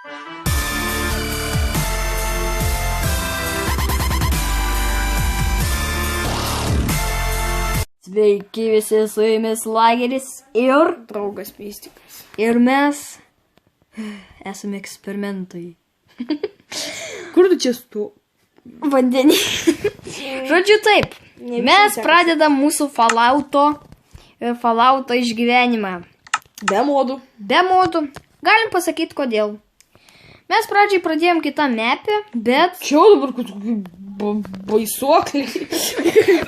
Sveiki visi, su jumis Lageris ir draugas Mystikas. Ir mes esame eksperimentai. Kur tu čia stu? Vandenį. Žodžiu taip, mes pradedam mūsų Fallouto išgyvenimą. Be modų. Be modų. Galim pasakyti kodėl. Mes pradžiai pradėjom kitą mapę, bet... Čia dabar kokį baisuoklį.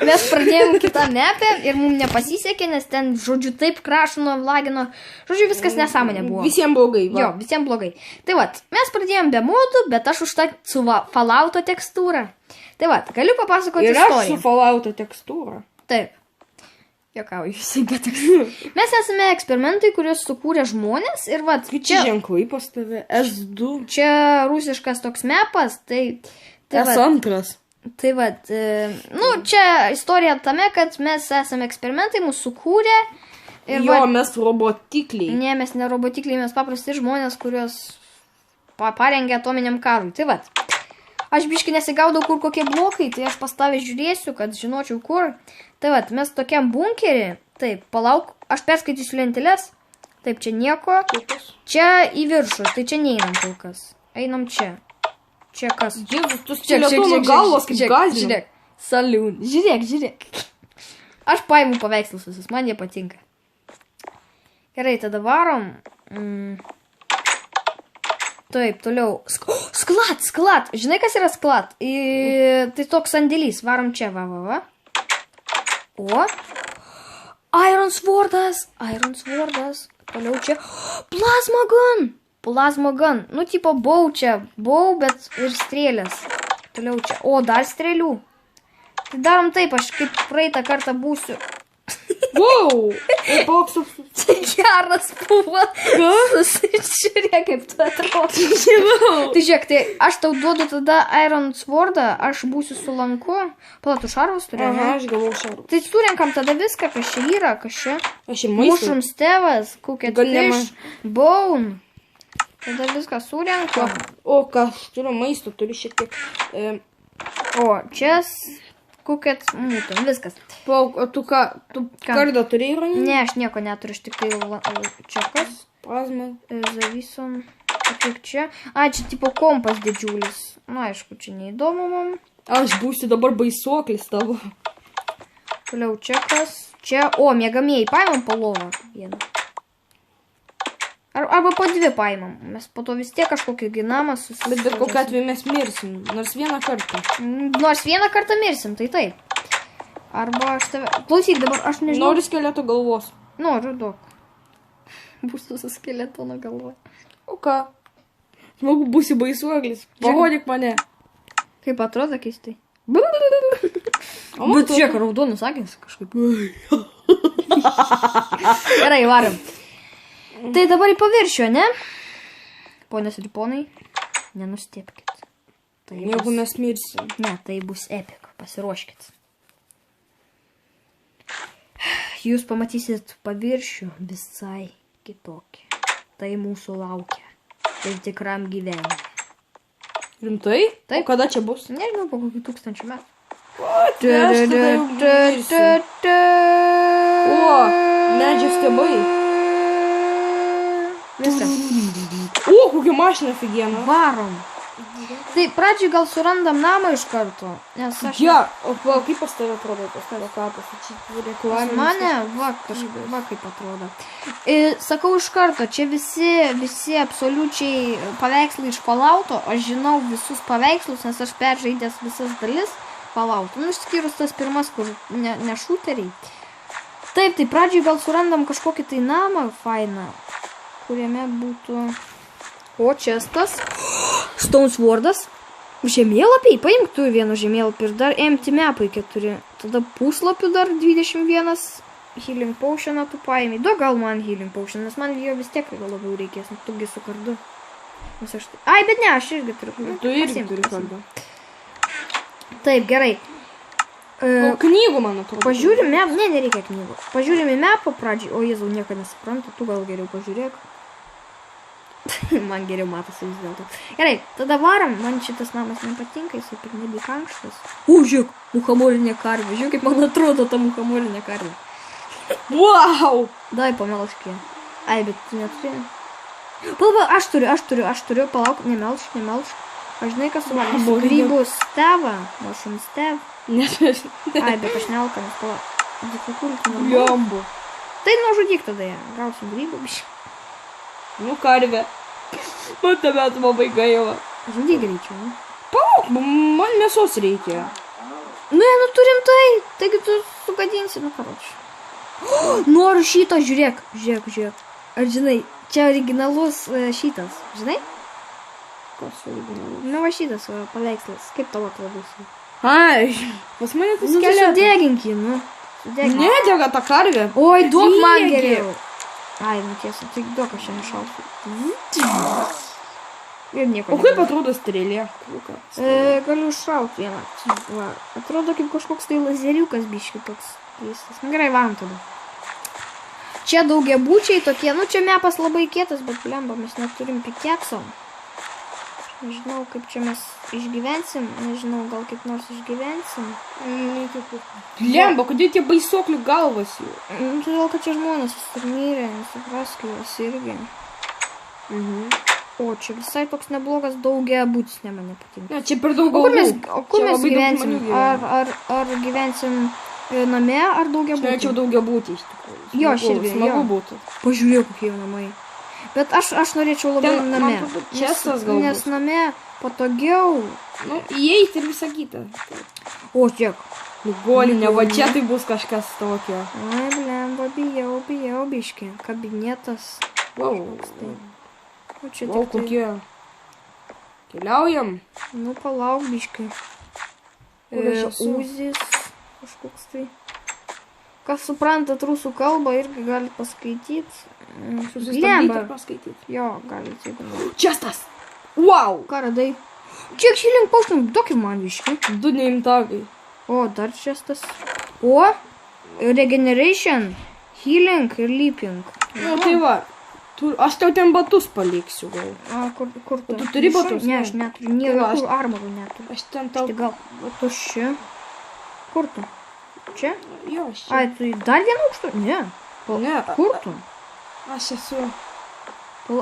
Mes pradėjom kitą mapę ir mums nepasisekė, nes ten, žodžiu, taip krašino, lagino. Žodžiu, viskas nesąmonė buvo. Visiems blogai. Va. Jo, visiems blogai. Tai vat, mes pradėjom be modų, bet aš už tą su Fallouto tekstūrą. Tai vat, galiu papasakoti istoriją. Ir aš su Fallouto tekstūra. Taip. Jokauju, įsingė tekstūrą. Mes esame eksperimentai, kuriuos sukūrė žmonės ir vat... Čia ženklai pas tave, S2. Čia rusiškas toks mapas, tai... S2. Tai vat, čia istorija tame, kad mes esame eksperimentai, mūsų sukūrė. Ir jo, mes robotikliai. Ne, mes ne robotikliai, mes paprasti žmonės, kuriuos parengė atominiam karui. Tai vat, aš biškai nesigaudau, kur kokie blokai, tai aš pas tave žiūrėsiu, kad žinočiau kur. Tai vat, mes tokiam bunkerį, taip, palauk, aš perskaitysiu lentelės. Taip, čia nieko. Čia į viršų, tai čia neinam kol kas. Einam čia. Čia kas? Jėzus, tu skeletono galvos kaip gazina. Žiūrėk, saliūn. Žiūrėk. Aš paimu paveikslus visus, man jie patinka. Gerai, tada varom. Taip, toliau. Sklat. Žinai, kas yra sklat? Tai toks sandėlys. Varom čia, va. O. Iron Swordas. Toliau čia. Plasma gun. Nu, tipo, bau čia. Bau, bet ir strėlės. Toliau čia. O, dar strėlių. Tai darom taip, aš kaip praeitą kartą būsiu. Wow. Tai geras buvo. Žiūrėk, kaip tu atrodo. Tai žiūrėk, tai aš tau duodu tada Iron Swordą, aš būsiu su lanku. Pala, tu šarvus turi? Aha, aš gavau šarvus. Tai surenkam tada viską, kas čia yra, kas čia. Aš ir maistą. Mushroom stevas, cooked fish, bone. Tada viską surenkam. O, ką, aš turiu maisto, turiu šiek tiek. O, čia cooked mūtų, viskas. Plauk, o tu ką, kardą turėjai ranį? Ne, aš nieko neturiu, aš tik tai čia kas? Plasma. Zavison. Kaip čia? A, čia tipo kompas didžiulis. Na, aišku, čia neįdomu man. Aš būsiu dabar baisuoklis tavo. Toliau čia kas? Čia, o, miegamieji, paimam po lovą vieną. Arba po dvi paimam. Mes po to vis tiek kažkokį ginamą susilaikėm. Bet kokiu atveju mes mirsim, nors vieną kartą. Nors vieną kartą mirsim, tai taip. Arba aš tave... Klausyk, dabar aš nežinau. Noriu skeleto galvos. Noriu, duok. Būsiu su skeletono galva. O ką? Smagu, būsi baisuoklis. Parodyk mane. Kaip atrodo keistai? Bet žiūrėk, raudonus akis kažkaip. Gerai, varom. Tai dabar į paviršių, ne? Ponios ir ponai, nenustepkit. Jeigu mes mirsim. Ne, tai bus epic, pasiruoškit. Jūs pamatysit paviršių visai kitokį. Tai mūsų laukia. Tai tikram gyvenime. Rimtai? Taip. O kada čia bus? Nežinau, po kokių 1000 metų. O, medžio stiebai. Viskas. O, kokia mašina figiena. Varom. Tai pradžiai gal surandam namą iš karto. Nes aš... Ja, o kaip pas tave atrodo, pas tave kapas? Čia reklaminis. Mane, va kaip atrodo. Sakau iš karto, čia visi absoliučiai paveikslai iš Fallouto. Aš žinau visus paveikslus, nes aš peržaidęs visas dalis Fallouto. Nu, išskyrus tas pirmas, kur ne šūteriai. Taip, tai pradžiai gal surandam kažkokį tai namą fainą, kuriame būtų... O, čestas. Stone Swordas. Žemėlapiai. Paimk tu vieną žemėlapį ir dar empty mapai 4. Tada puslapių dar 21. Healing potioną tu paėmė. Duok gal man healing potion, nes man jo vis tiek labiau reikės. Nu, tugi su kardu. Ai, bet ne, aš irgi turiu. Tu irgi turi kardu. Taip, gerai. O knygų, man atrodo. Pažiūrim map. Ne, nereikia knygų. Pažiūrim į mapą pradžiai. O, Jėzau, nieko nesuprantu. Tu gal geriau pažiūrėk. Man geriau matosi vis dėlto. Gerai, tada varom. Man šitas namas nepatinka, jisai per nebį ankštas. Žiūrėk, muchamorinė karvė. Žiūrėk, kaip man atrodo ta muchamorinė karvė. Wow! Dai pamelškė. Ai, bet tu neturi. Palba, aš turiu, palauk, nemelšk. Aš žinai, kas suvalgysiu. Grybų stevą, mushroom stev. Ai, bet aš nealkanas, palauk. Jambu. Tai nužudyk tada ją. Gausim grybų, biškai. Nu, karvė. Man tavęs labai gaila. Žudyk greičiau, ne? Palauk, man mėsos reikia. Nu, turim tai. Taigi tu sugadinsi, karočiui. Noriu šito, žiūrėk. Ar žinai, čia originalus šitas, žinai? Kas originalus? Nu, va šitas paveikslas. Kaip tavo atrodo? Ai, pas mane tas Nu, tai skeletas. sudegink jį, nu. Nedega ta karvė. Oi, duok man Diegi. geriau. Ai, nu tiesa, tai duok aš čia nešausiu. Ir nieko. O kaip atrodo strėlė? Galiu iššauti vieną. Va, atrodo kaip kažkoks tai lazeriukas biški toks keistas. Nu, gerai, varom tada. Čia daugiabučiai tokie, nu čia mepas labai kietas, bet blemba, mes neturim pikekso. Nežinau, kaip čia mes išgyvensim, nežinau, gal kaip nors išgyvensim. Blemba, kodėl tie baisoklių galvas jų? Todėl, kad čia žmonės įsirmyrė, nesuprask, juos irgi. O, čia visai toks neblogas daugiabutis, ne man nepatinka. Ne, čia per daug O kur mes, galvų. gyvensim? Ar gyvensim name, ar daugiabutį? Čia daugiabutį iš tikrųjų. Jo, aš irgi, Smagu jo. būtų. Pažiūrėk, kokie jau namai. Bet aš norėčiau labai Ten, name. man atrodo, čestas galbūt. Nes name patogiau. Nu, įeiti ir visą kitą. O, tiek. Ligoninė, va čia tai bus kažkas tokio. Ai, blemba, bijau, biški. Kabinetas. Wow. O, čia Wow, tik tai. kokie. Keliaujam. Nu, palauk, biški. Kur aš esu? Uzis. Kažkoks tai. Kas suprantat rusų kalbą, irgi galit paskaityti. Susistabdyti ir paskaityti. Jo, galit, jeigu norite. Čestas. Wow. Ką radai? Kiek healing potion, duok ir man biški. 2 neimtagai. O, dar čestas. O, regeneration, healing ir leaping. Nu, tai va. Aš tau ten batus paliksiu gal. A, kur tu? tu turi batus? Ne, aš neturiu. Tai va, Niekur armorų neturiu. Aš ten tau... Tai gal tuščia. Kur tu? Čia? Jo, aš čia. Ai, tu dar vieną aukštą? Ne. Ne, Kur tu? aš esu...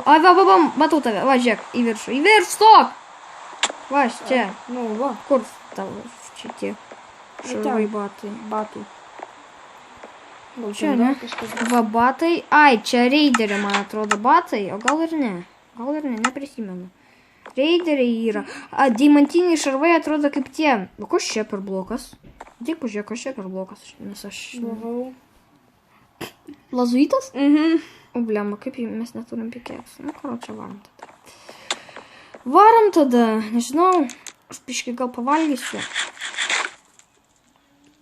Ai, va, matau tave. Va, žiūrėk, į viršų. Į viršų, stok! Va, čia. Nu, va. Kur tavo šitie šarvai batai? Batai. Gal Čia, ten ne? dar kažkas... Va, batai. Ai, čia reiderio, man atrodo, batai. O gal ir ne? Neprisimenu. Reideriai yra. Deimantiniai šarvai atrodo kaip tie. O kas čia per blokas? Tik pažiūrėk, kas čia per blokas. Nes aš... Lazuitas? O, blemba, kaip mes neturim pikės. Nu, karo, čia varom tada. Nežinau, aš biškai gal pavalgysiu.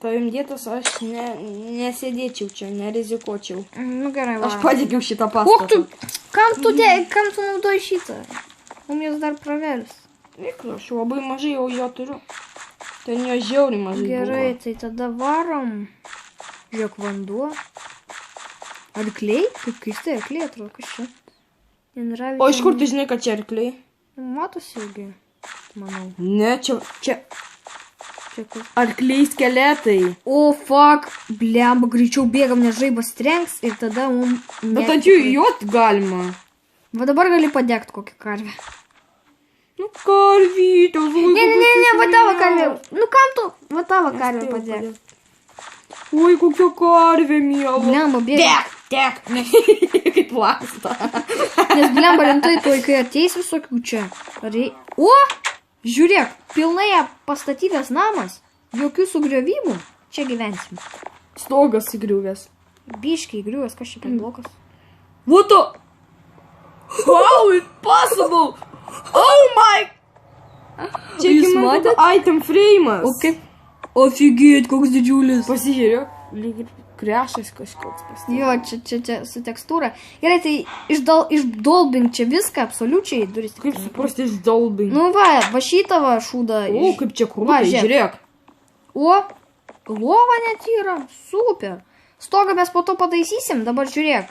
Tavim dėtas aš nesėdėčiau čia, nerizikuočiau. Nu, gerai, Aš varom. patikiau šitą Kok pastatą. tu? Kam tu naudoji šitą? Jis dar pravers. Tikrai, aš labai mažai jau jo turiu. Ten jo žiauriai mažai Gerai, tai tada varom. Žiūrėk, vanduo. Arkliai? Kaip keistai, arkliai atrodo, kas čia. O iš kur tu žinai, kad čia arkliai? Matosi irgi, manau. Ne, čia Čia kas? arkliai skeletai. O, fuck, blemba, greičiau bėgam, nes žaibas trenks ir tada mums... Bet ant jų jot galima. Va dabar gali padegti kokį karvę. Nu, karvytė, Ne, va tavo karvė. Nu, kam tu? Va tavo karvę padeg. Oi, kokia karvė miela. Blemba, bėga. Tek. Kaip lasta. Nes blemba rimtai tuoj, kai ateis visokių čia. O, žiūrėk, pilnai pastatytas namas. Jokių sugriovimų. Čia gyvensim. Stogas įgriuvęs. Biškiai įgriuvęs, kas čia per blokas. What the? How it possible? Oh my! Čia Jūs kaip matėt? item frame'as. O kaip? Ofigėt, koks didžiulis. Pasižiūrėjau, lyg ir krešas kažkoks pasižiūrėjau. Jo, čia su tekstūra. Gerai, tai išdolbink čia viską, absoliučiai duris. Kaip suprasti iš dolbing? Nu va šitą va šūdą. O, kaip čia Va, krūtai, žiūrėk. O, lova net yra, super. Stogą mes po to pataisysim, dabar žiūrėk.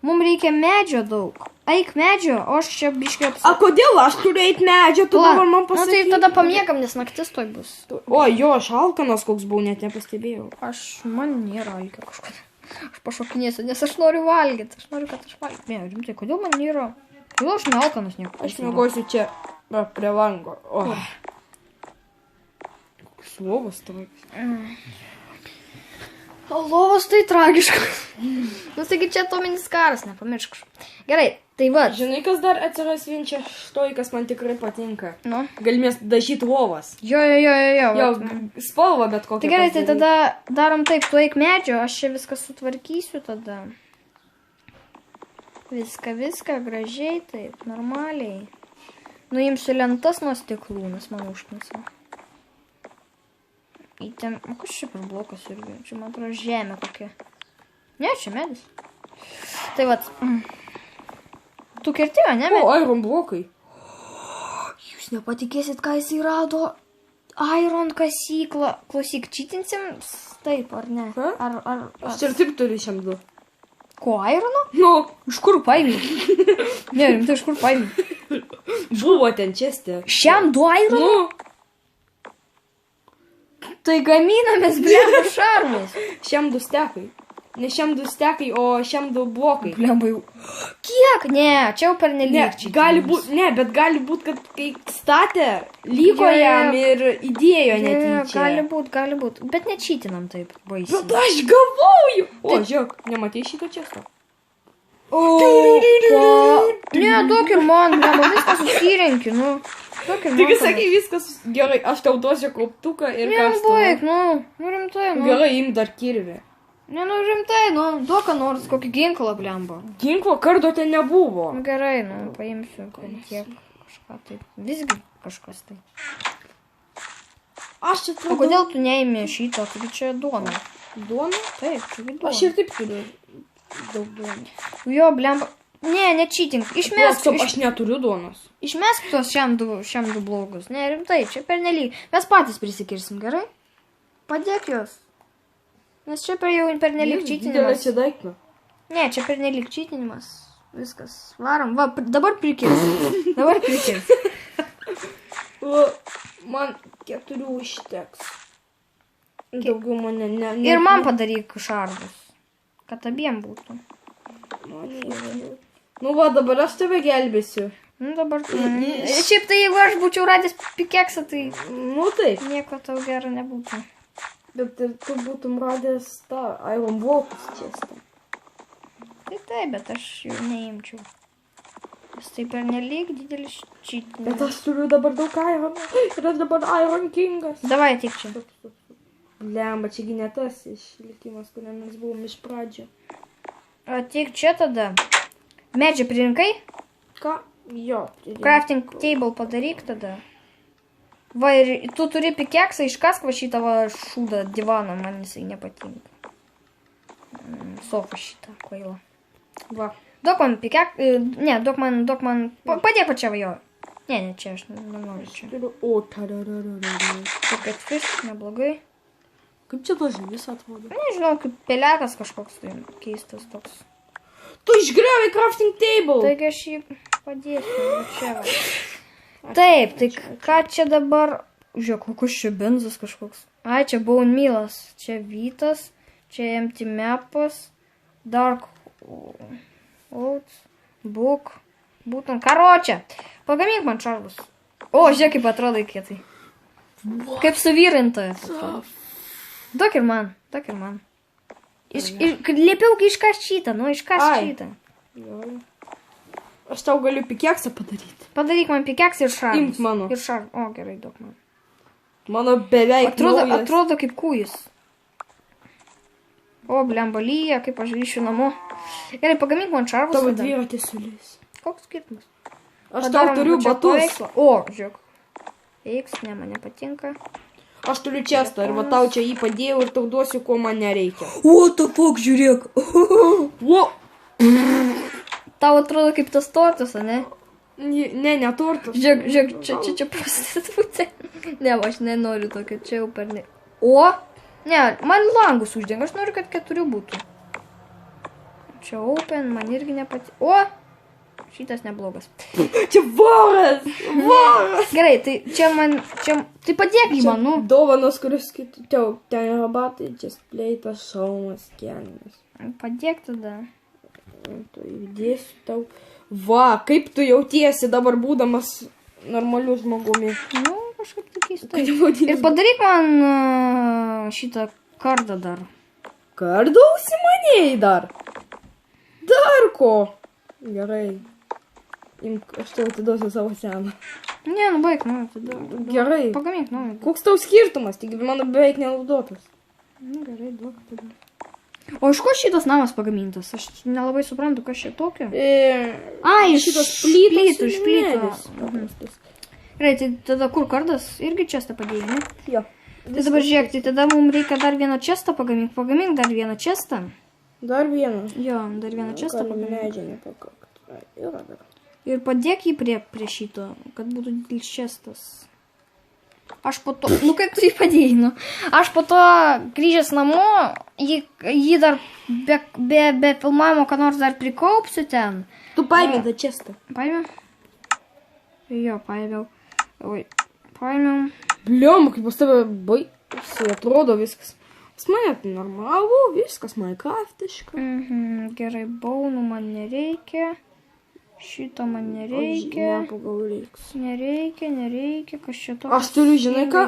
Mums reikia medžio daug. Eik medžio, o aš čia biškai A kodėl aš turiu eit medžio, tu dabar man Nu tai pasakyk. tada pamiegam, nes naktis toj bus. O, jo, aš alkanas koks buvau, net nepastebėjau. Man nėra alkio kažkada. Aš pašokinėsiu, nes aš noriu valgyti. Aš noriu, kad aš valgyt. Ne, rimtai, kodėl man nėra? Kodėl aš nealkanas nieko? Aš mėgosiu čia prie lango. O. Koks lovas tavo. Lovas tai tragiškas. Nu, taigi čia atominis karas, nepamiršk. Gerai, tai va. Žinai, kas dar atsiras vien čia štoj, kas man tikrai patinka. Nu. Galimės dažyti lovas. Jo. Jo, vat. spalva bet kokia. Tai gerai, tai pasidaryt. tada darom taip, tu eik medžio, aš čia viską sutvarkysiu tada. Viską, gražiai, taip, normaliai. Nuimsiu lentas nuo stiklų, nes man užknisa. Į ten, o kas čia per blokas irgi? Čia, man atrodo, žemė kokia. Ne, čia medis. Tai vat. Tu kerti, ne medis? O, iron blokai. Jūs nepatikėsit, ką jis rado. Iron kasyklą. Klausyk, čytinsim taip, ar ne? Ha? Ar. Aš ir taip turiu šiam du. Ko, irono? Nu, Iš kur paėmė? Ne, rimtai, iš kur paėmė? buvo ten čestė. Šiam du irono? Nu, Tai gaminamės blemba šarmus. šiam du stekai. Ne šiam du stekai, o šiam du blokai. Blemba jau. Kiek? Ne, čia jau per Ne, nelikčiai. gali būt, ne, bet gali būt, kad kai statė, liko Jo, jo. jam ir įdėjo netyčia. Gali būt. Bet nečytinam taip baisiai. Bet aš gavau jų. O, žiūrėk, nematei šito često? O, ne, duok ir man, blemba, viską susirenki, nu. Duok ir man. Taigi sakai, viskas gerai, aš tau duosiu kauptuką ir Ne, nu baig, nu rimtai, nu. Gerai, im dar kirvį. Ne, nu rimtai, nu, duok ką nors, kokį ginklą, blemba. Ginklo kardo ten nebuvo. Nu, gerai, nu, paimsiu tiek kažką taip. Visgi kažkas tai. Aš čia O turiu. kodėl tu neimi šito, taigi čia duona? Duona? Taip, čia duona. Aš ir taip turiu daug duonos. Jo, blemba. Ne, nečytink. Aš neturiu duonos. Išmesk tos šiam du blogus. Ne, rimtai, čia pernelyg. Mes patys prisikirsim, gerai? Padėk jos. Nes čia per jau pernelyg Didelė čytinimas. čia daikta. Ne, čia pernelyg čytinimas. Viskas. Varom. Va, dabar prikirsim. Dabar prikirsim. O, man 4 užteks. Daugiau mane ne. Ir man padaryk šarvus. Kad abiem būtų. Nu va, dabar aš tave gelbėsiu. Nu dabar tu. Šiaip tai jeigu aš būčiau radęs pikeksą, tai Nu taip. nieko tau gero nebūtų. Bet ir tu būtum radęs tą Iron Blokus čestą. Tai taip, bet aš jų neimčiau. Nes tai pernelyg didelis Bet čytinimas. aš turiu dabar daug Iron. Ir aš dabar Iron Kingas. Davai, tik čia. Lemba, čiagi ne tas išlikimas, kuriam mes buvom iš pradžio. O tik čia tada. Medžią pririnkai? Ką? Jo. Crafting table padaryk tada. Va ir tu turi pikeksą, iškask va šitą va šūdą divaną, man jisai nepatinka. Sofą šitą kvailą. Va. Duok man pikeksą, ne, duok man, padėk pačią va jo. Ne, čia aš nenoriu čia. Turiu. O, tararararara. Tik catfish, neblogai. Kaip čia tas žuvis atrodo? Nežinau, kaip pelekas kažkoks tai keistas toks. Tu išgriovai crafting table. Taigi aš jį padėsiu, va čia va. Taip, tai ką čia dabar... Žiūrėk, kokius čia benzas kažkoks. Ai, čia bone mealas, čia vytas, čia empty mapas, dark oats, book, būtent karočią. Pagamink man šarvus. O, žiūrėk, kaip atrodo kietai. Kaip suvyrinta. Duok ir man, duok ir man. Liepiau, kai iškas šitą, nu iškas Ai. šitą. Jo. Aš tau galiu pikeksą padaryti. Padaryk man pikeksą ir šarvus. Imk mano. Ir šarvus. O, gerai, duok man. Mano beveik naujas. Atrodo kaip kūjis. O, blemba lyja, kaip aš grįšiu namo. Gerai, pagamink man šarvus. Tavo tada. dviratį sulis. Koks skirtumas? Aš tau Padarom turiu va čia batus. paveikslą. O, žiūrėk. Eiks, ne, man nepatinka. Aš turiu čestą ir va tau čia jį padėjau ir tau duosiu, ko man nereikia. What the fuck, žiūrėk. O! Tau atrodo kaip tas tortas, ne? Ne tortas. Žiūrėk, čia prostitutė. Ne, aš nenoriu tokio, čia jau per ne. O, ne, man langus uždengia, aš noriu, kad 4 būtų. Čia open, man irgi nepatiko. O! Šitas neblogas. Čia voras! Voras! Gerai, tai čia man... Tai padėk jį man, nu. Dovanos, kuris skaityčiau. Ten yra batai, čia spleitas, šalmas, kelnes. Padėk tada. Tu įdėsiu tau. Va, kaip tu jautiesi dabar būdamas normaliu žmogumi? Nu, kažkaip tai keistai. Ir padaryk man šitą kardą dar. Kardą užsimanėjai dar? Dar ko? Gerai. Imk, aš tau atiduosiu savo seną. Ne, nu baig, nu, tada. Gerai. Pagamink, nu. Koks tau skirtumas? Tik mano beveik nenaudotas. Nu, gerai, duok tada. O iš ko šitas namas pagamintas? Aš nelabai suprantu, kas čia tokio. Ai, iš šitos plytos iš plytų. Gerai, tai tada kur kardas? Irgi čestą padėjai, ne? Jo. Tai dabar žiūrėk, tai tada mums reikia dar vieną čestą pagamink. Pagamink dar vieną čestą. Dar vieną. Jo, dar vieną čestą pagamink. Leidžia nepakakt. Yra dar. Ir padėk jį prie šito, kad būtų didelis čestas. Aš po to, nu kaip tu jį padėjai, nu. Aš po to grįžęs namo, jį dar be filmavimo, ką nors dar prikaupsiu ten. Tu paėmė tą čestą. Paėmiau? Jo, paėmiau. Oi, paėmiau. Bliom, kaip pas tave baisiai atrodo viskas. Pas mane normalu, viskas minecraftiška. Gerai, baunų man nereikia. Šito man nereikia. Nereikia, kas čia to. Aš turiu, žinai ką,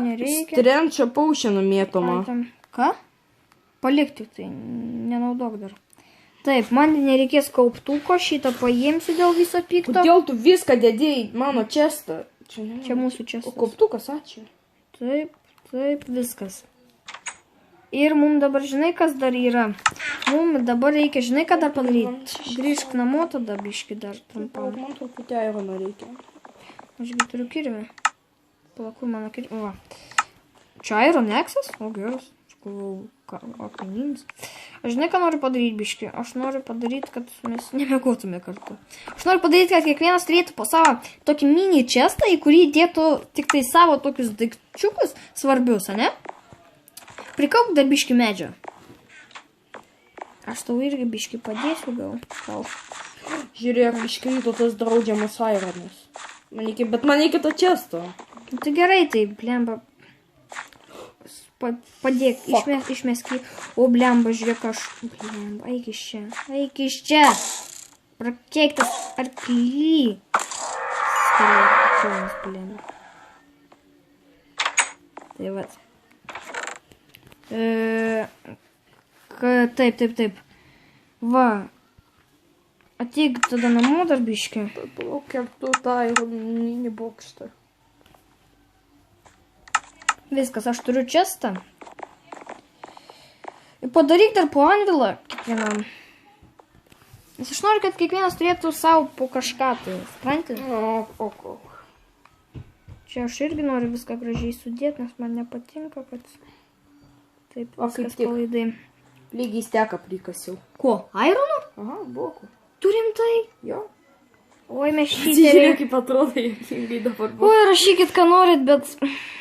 strenčio paušieną mėtomą. Ką? Palikti tai, nenaudok dar. Taip, man nereikės kauptuko, šitą paimsiu dėl viso pikto. Kodėl tu viską dedėjai mano čestą? Čia mūsų čestas. O kauptukas, ačiū. Taip, viskas. Ir mums dabar, žinai, kas dar yra. Mums dabar reikia, žinai, ką dar padaryti. Grįžk namo tada, biški dar trumpam. Man truputį airono reikia. Ašgi turiu kirvį. Palaku mano kirvį. Va. Čia Iron Nexus? O, geras. Akmeninis. Aš žinai, ką noriu padaryti, biški. Aš noriu padaryti, kad mes nemiegotume kartu. Aš noriu padaryti, kad kiekvienas turėtų po savo tokį mini čestą, į kurį dėtų tik tai savo tokius daikčiukus svarbius, ane? Prikauk dar biški medžio. Aš tau irgi biški padėsiu gal. Žiūrėk, iškrito tas draudžiamas aironas. Bet man reikia to često. Tai gerai, tai blemba. Padėk, išmesk jį. O blemba, žiūrėk, aš. Blemba, eik iš čia. Prakeiktas arklį. Skeletonas, blemba. Tai vat. Taip. Va. Ateik tada namo dar biški. Palauk, kiek tu tą ironinį bokštą. Viskas, aš turiu čestą. Ir padaryk dar po anvilą kiekvienam. Nes aš noriu, kad kiekvienas turėtų savo po kažką. Tai supranti? Čia aš irgi noriu viską gražiai sudėti, nes man nepatinka, kad... Taip, viskas palaidai. Lygiai steką prikasiau. Ko? Irono? Aha, blokų. Turim tai? Jo. Oi, mes šyteriai. Kaip atrodo, juokingai dabar. Oi, rašykit, ką norit, bet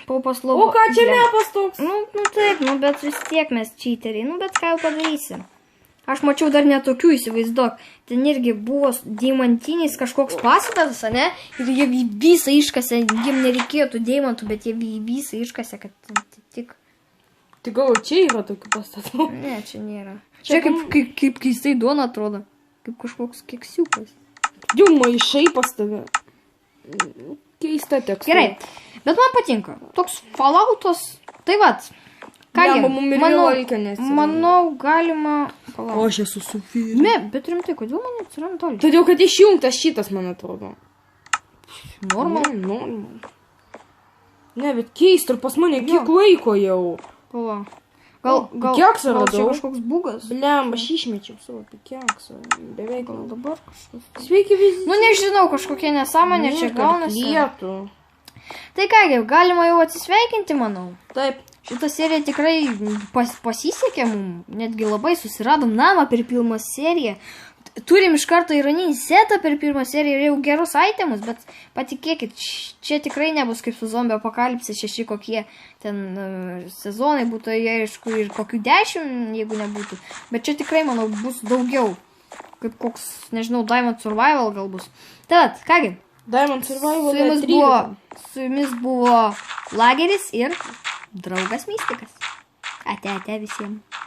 po paslaugų. O ką čia mepas toks? Nu taip, bet vis tiek mes šyteriai. Bet ką jau padarysim. Aš mačiau dar netokių, įsivaizduok. Ten irgi buvo deimantinis kažkoks pastatas, ne? Ir jie visą iškasė, jiem nereikėjo tų deimantų, bet jie visą iškasė, kad tik... Tai gal čia yra tokių pastatų? Ne, čia nėra. Čia kaip keistai duona atrodo. Kaip kažkoks keksiukas. Jau maišai pas tave. Keista tekstūra. Gerai, bet man patinka. Toks Falloutas. Tai vat. Kągi, manau, galima... O aš esu Sofija. Ne, bet rimtai, kodėl man atsiranda toli? Todėl, kad išjungtas šitas, man atrodo. Normal. Ne, bet keista, ir pas mane kiek laiko jau. Pala. Gal čia kažkoks bugas? Blem, aš išmečiau savo pikeksą. Beveik gal dabar kažkas. Sveiki visi. Nu, nežinau, kažkokia nesąmonė čia gaunasi. Lietų. Tai kągi, galima jau atsisveikinti, manau. Taip. Šitą seriją tikrai pasisekė mums. Netgi labai susiradom namą per pirmą seriją. Turim iš karto ironinį setą per pirmą seriją ir jau gerus itemus, bet patikėkit, čia tikrai nebus kaip su zombio apokalipsė 6 kokie ten sezonai būtų, aišku, ir kokių 10, jeigu nebūtų. Bet čia tikrai, manau, bus daugiau. kaip koks, nežinau, Diamond Survival gal bus. Tad, kągi, Diamond Survival su jumis buvo Lageris ir draugas Mystikas. Ate visiems.